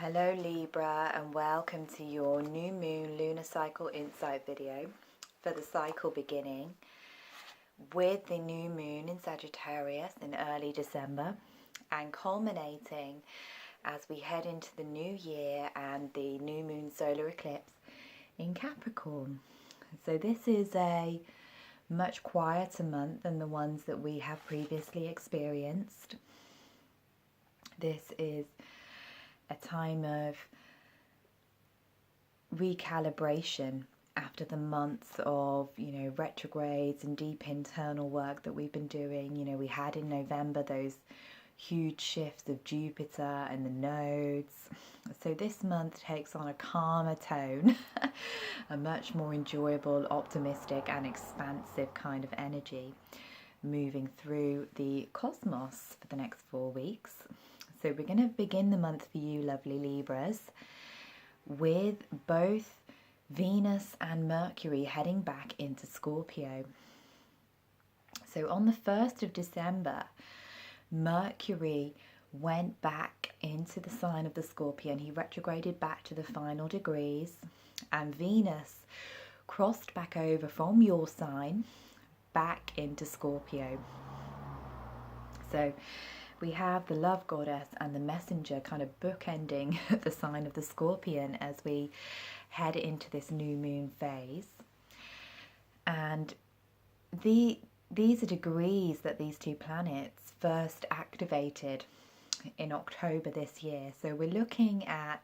Hello Libra, and welcome to your new moon lunar cycle insight video for the cycle beginning with the new moon in Sagittarius in early December and culminating as we head into the new year and the new moon solar eclipse in Capricorn. So this is a much quieter month than the ones that we have previously experienced. This is a time of recalibration after the months of, retrogrades and deep internal work that we've been doing. We had in November those huge shifts of Jupiter and the nodes. So this month takes on a calmer tone, a much more enjoyable, optimistic and expansive kind of energy moving through the cosmos for the next 4 weeks. So we're going to begin the month for you, lovely Libras, with both Venus and Mercury heading back into Scorpio. So on the 1st of December, Mercury went back into the sign of the Scorpion. He retrograded back to the final degrees, and Venus crossed back over from your sign back into Scorpio. So we have the love goddess and the messenger kind of bookending the sign of the Scorpion as we head into this new moon phase. And these are degrees that these two planets first activated in October this year. So we're looking at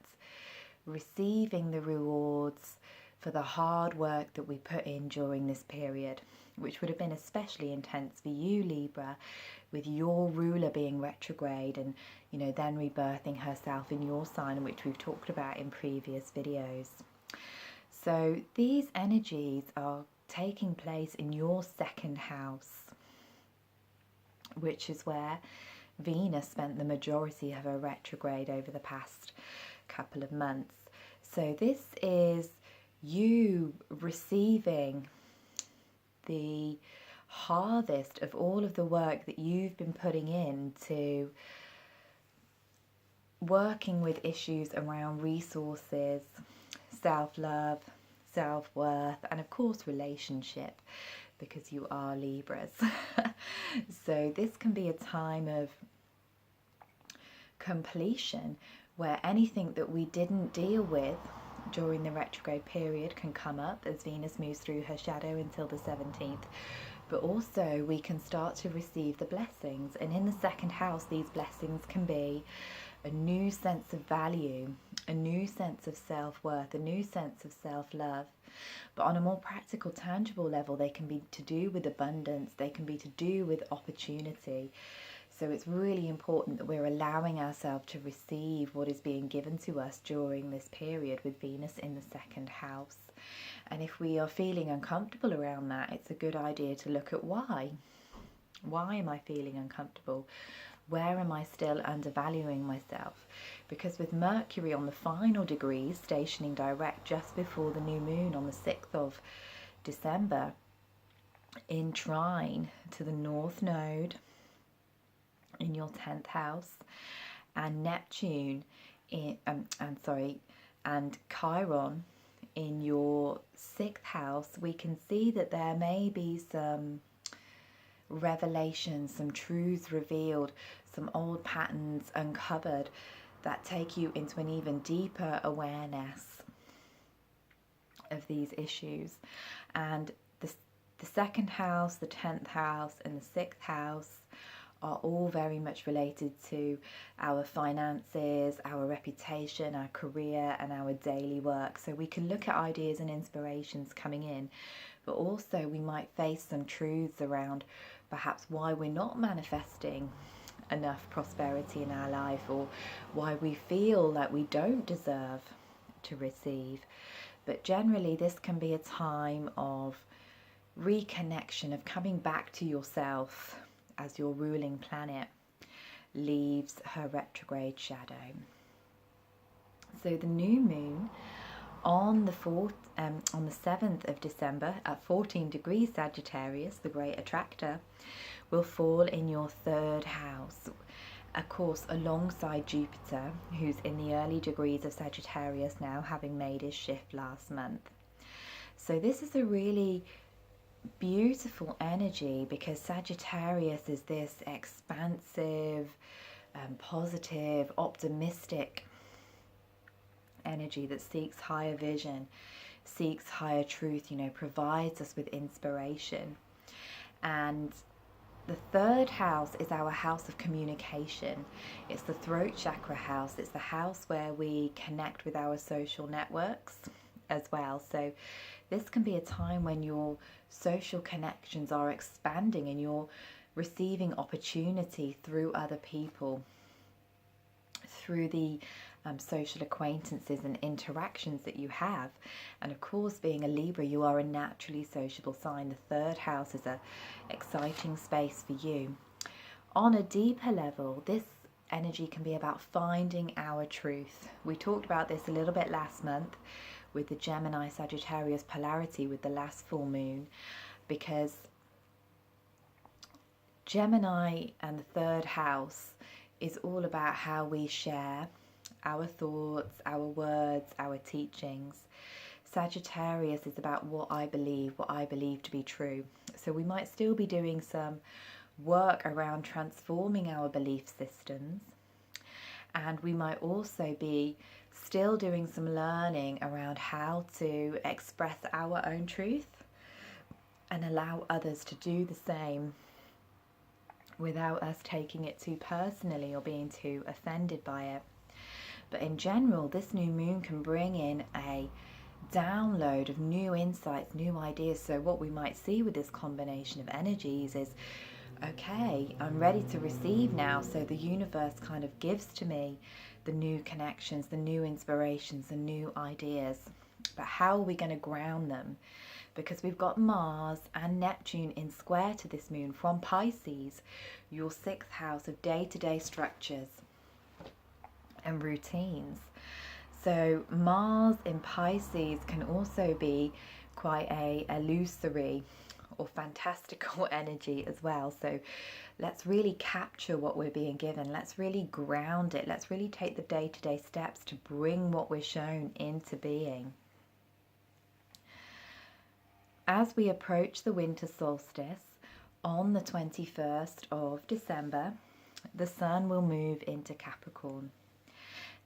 receiving the rewards for the hard work that we put in during this period, which would have been especially intense for you, Libra, with your ruler being retrograde and, then rebirthing herself in your sign, which we've talked about in previous videos. So these energies are taking place in your second house, which is where Venus spent the majority of her retrograde over the past couple of months. So this is you receiving the harvest of all of the work that you've been putting into working with issues around resources, self-love, self-worth, and of course relationship, because you are Libras. So this can be a time of completion where anything that we didn't deal with during the retrograde period can come up as Venus moves through her shadow until the 17th. But also we can start to receive the blessings. And in the second house, these blessings can be a new sense of value, a new sense of self-worth, a new sense of self-love. But on a more practical, tangible level, they can be to do with abundance, they can be to do with opportunity. So it's really important that we're allowing ourselves to receive what is being given to us during this period with Venus in the second house. And if we are feeling uncomfortable around that, it's a good idea to look at why. Why am I feeling uncomfortable? Where am I still undervaluing myself? Because with Mercury on the final degrees, stationing direct just before the new moon on the 6th of December, in trine to the North Node in your 10th house, and Neptune and Chiron in your 6th house, we can see that there may be some revelations, some truths revealed, some old patterns uncovered that take you into an even deeper awareness of these issues. And the second house, the 10th house and the 6th house are all very much related to our finances, our reputation, our career and our daily work. So we can look at ideas and inspirations coming in, but also we might face some truths around perhaps why we're not manifesting enough prosperity in our life, or why we feel like we don't deserve to receive. But generally this can be a time of reconnection, of coming back to yourself as your ruling planet leaves her retrograde shadow. So the new moon on the 7th of December at 14 degrees Sagittarius, the great attractor, will fall in your 3rd house. of course, alongside Jupiter, who's in the early degrees of Sagittarius now, having made his shift last month. So this is a really beautiful energy, because Sagittarius is this expansive, positive, optimistic energy that seeks higher vision, seeks higher truth, provides us with inspiration. And the third house is our house of communication. It's the throat chakra house. It's the house where we connect with our social networks as well. So this can be a time when your social connections are expanding and you're receiving opportunity through other people, through the social acquaintances and interactions that you have. And of course, being a Libra, you are a naturally sociable sign. The third house is a exciting space for you. On a deeper level, this energy can be about finding our truth. We talked about this a little bit last month with the Gemini Sagittarius polarity with the last full moon, because Gemini and the third house is all about how we share our thoughts, our words, our teachings. Sagittarius is about what I believe to be true. So we might still be doing some work around transforming our belief systems, and we might also be still doing some learning around how to express our own truth and allow others to do the same without us taking it too personally or being too offended by it. But in general, this new moon can bring in a download of new insights, new ideas. So what we might see with this combination of energies is, okay, I'm ready to receive now. So the universe kind of gives to me the new connections, the new inspirations, the new ideas. But how are we going to ground them? Because we've got Mars and Neptune in square to this moon from Pisces, your sixth house of day-to-day structures and routines. So Mars in Pisces can also be quite a illusory or fantastical energy as well. So let's really capture what we're being given. Let's really ground it. Let's really take the day-to-day steps to bring what we're shown into being. As we approach the winter solstice on the 21st of December, the Sun will move into Capricorn.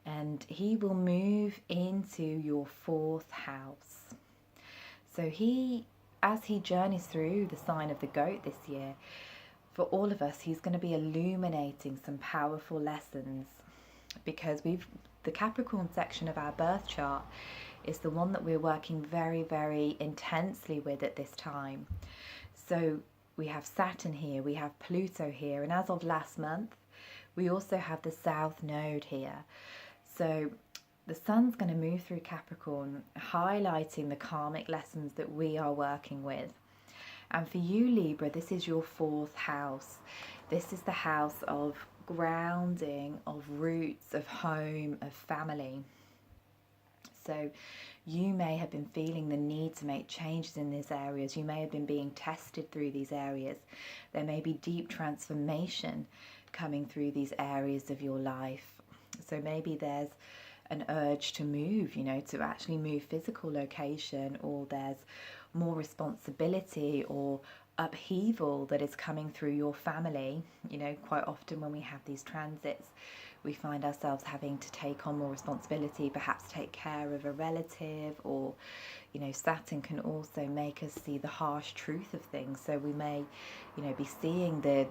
And he will move into your fourth house. So as he journeys through the sign of the goat this year, for all of us, he's going to be illuminating some powerful lessons, because the Capricorn section of our birth chart is the one that we're working very, very intensely with at this time. So we have Saturn here, we have Pluto here, and as of last month, we also have the South Node here. So the Sun's going to move through Capricorn, highlighting the karmic lessons that we are working with. And for you, Libra, this is your fourth house. This is the house of grounding, of roots, of home, of family. So you may have been feeling the need to make changes in these areas. You may have been being tested through these areas. There may be deep transformation coming through these areas of your life. So maybe there's an urge to move, to actually move physical location, or there's more responsibility or upheaval that is coming through your family. Quite often when we have these transits, we find ourselves having to take on more responsibility, perhaps take care of a relative, or, Saturn can also make us see the harsh truth of things. So we may, be seeing the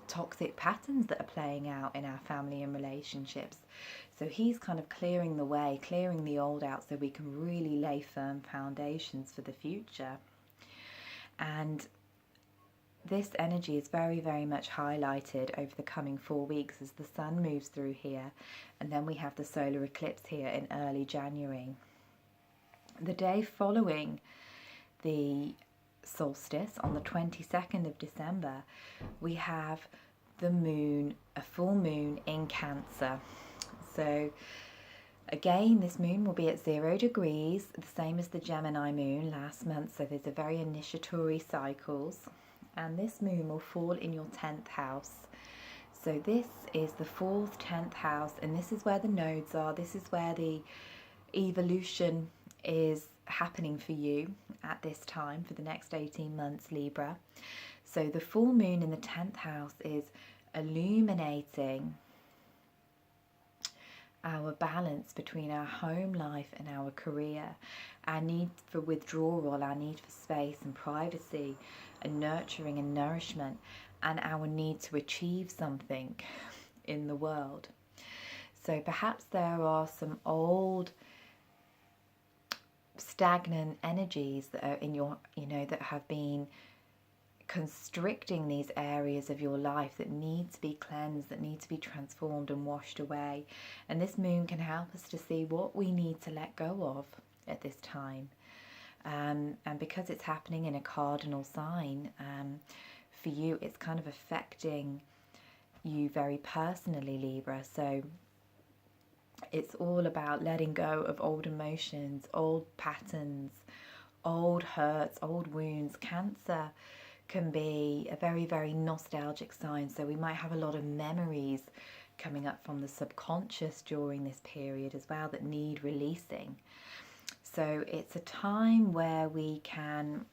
toxic patterns that are playing out in our family and relationships. So he's kind of clearing the way, clearing the old out, so we can really lay firm foundations for the future. And this energy is very, very much highlighted over the coming 4 weeks as the Sun moves through here, and then we have the solar eclipse here in early January. The day following the solstice, on the 22nd of December, we have the moon, a full moon in Cancer. So again, this moon will be at 0 degrees, the same as the Gemini moon last month. So there's a very initiatory cycles, and this moon will fall in your 10th house. So this is the 4th, 10th house, and this is where the nodes are. This is where the evolution is happening for you at this time for the next 18 months, Libra. So the full moon in the 10th house is illuminating our balance between our home life and our career, our need for withdrawal, our need for space and privacy and nurturing and nourishment, and our need to achieve something in the world. So perhaps there are some old stagnant energies that are in your, that have been constricting these areas of your life that need to be cleansed, that need to be transformed and washed away. And this moon can help us to see what we need to let go of at this time. And because it's happening in a cardinal sign, for you, it's kind of affecting you very personally, Libra. So it's all about letting go of old emotions, old patterns, old hurts, old wounds. Cancer can be a very, very nostalgic sign. So we might have a lot of memories coming up from the subconscious during this period as well that need releasing. So it's a time where we can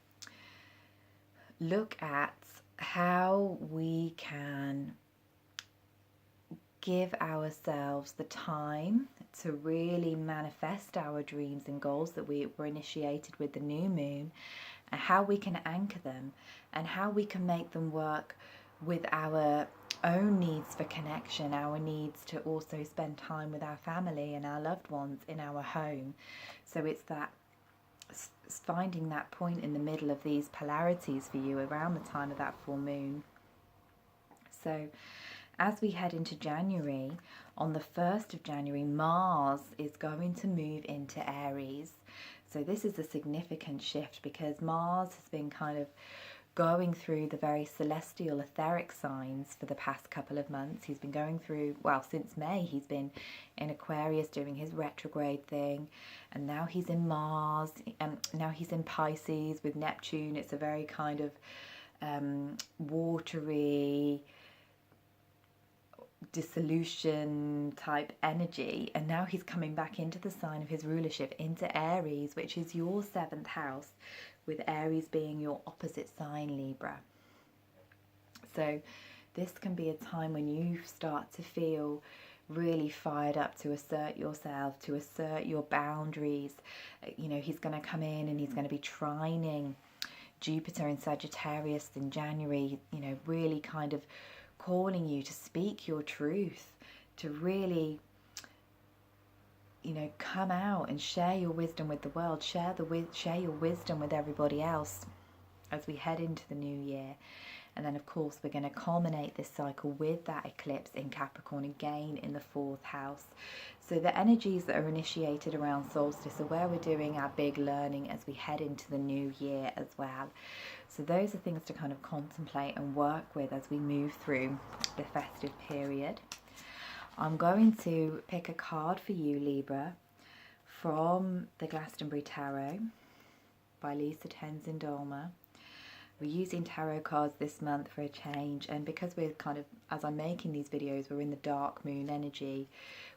look at how we can give ourselves the time to really manifest our dreams and goals that were initiated with the new moon, and how we can anchor them and how we can make them work with our own needs for connection, our needs to also spend time with our family and our loved ones in our home. So it's that finding that point in the middle of these polarities for you around the time of that full moon. So as we head into January, on the 1st of January, Mars is going to move into Aries. So this is a significant shift because Mars has been kind of going through the very celestial etheric signs for the past couple of months. He's been going through, well, since May, he's been in Aquarius doing his retrograde thing, and now he's in Mars, and now he's in Pisces with Neptune. It's a very kind of watery, dissolution type energy, and now he's coming back into the sign of his rulership, into Aries, which is your 7th house, with Aries being your opposite sign, Libra. So this can be a time when you start to feel really fired up to assert yourself, to assert your boundaries. He's going to come in and he's going to be trining Jupiter in Sagittarius in January, really kind of calling you to speak your truth, to really, come out and share your wisdom with the world, share your wisdom with everybody else as we head into the new year. And then, of course, we're going to culminate this cycle with that eclipse in Capricorn again in the 4th house. So the energies that are initiated around solstice are where we're doing our big learning as we head into the new year as well. So those are things to kind of contemplate and work with as we move through the festive period. I'm going to pick a card for you, Libra, from the Glastonbury Tarot by Lisa Tenzin Dolma. We're using tarot cards this month for a change, and because we're kind of, as I'm making these videos, we're in the dark moon energy.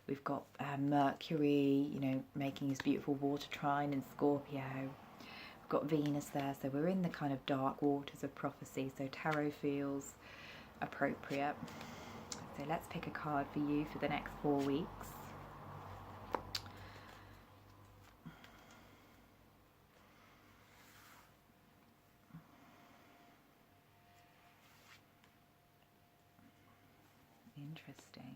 We've got Mercury, making his beautiful water trine in Scorpio. We've got Venus there, so we're in the kind of dark waters of prophecy, so tarot feels appropriate. So let's pick a card for you for the next 4 weeks. Interesting.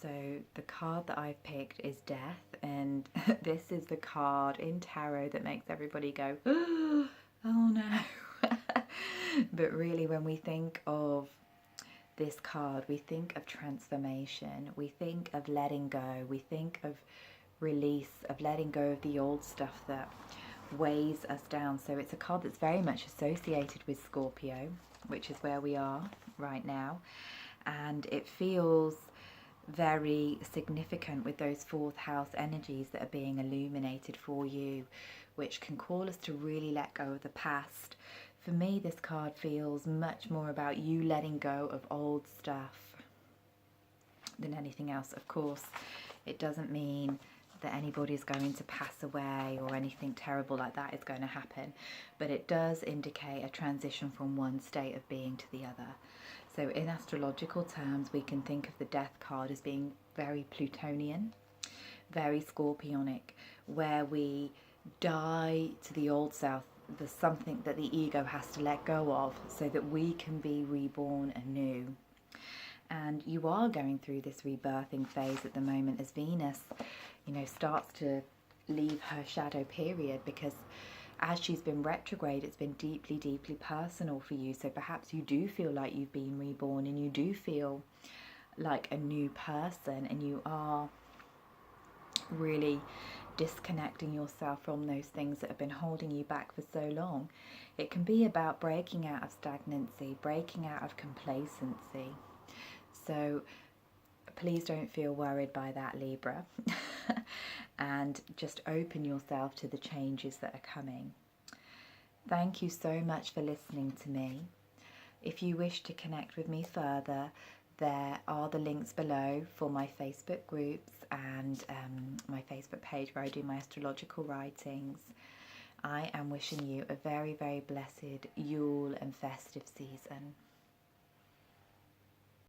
So the card that I've picked is Death, and this is the card in tarot that makes everybody go, oh no. But really, when we think of this card, we think of transformation, we think of letting go, we think of release, of letting go of the old stuff that weighs us down. So it's a card that's very much associated with Scorpio, which is where we are right now, and it feels very significant with those 4th house energies that are being illuminated for you, which can call us to really let go of the past, For me, this card feels much more about you letting go of old stuff than anything else. Of course, it doesn't mean that anybody's going to pass away or anything terrible like that is going to happen, but it does indicate a transition from one state of being to the other. So in astrological terms, we can think of the death card as being very Plutonian, very Scorpionic, where we die to the old self, the something that the ego has to let go of so that we can be reborn anew. And you are going through this rebirthing phase at the moment as Venus, you know, starts to leave her shadow period, because as she's been retrograde, it's been deeply, deeply personal for you. So perhaps you do feel like you've been reborn and you do feel like a new person, and you are really disconnecting yourself from those things that have been holding you back for so long. It can be about breaking out of stagnancy, breaking out of complacency. So please don't feel worried by that, Libra, and just open yourself to the changes that are coming. Thank you so much for listening to me. If you wish to connect with me further, there are the links below for my Facebook groups and my Facebook page where I do my astrological writings. I am wishing you a very, very blessed Yule and festive season.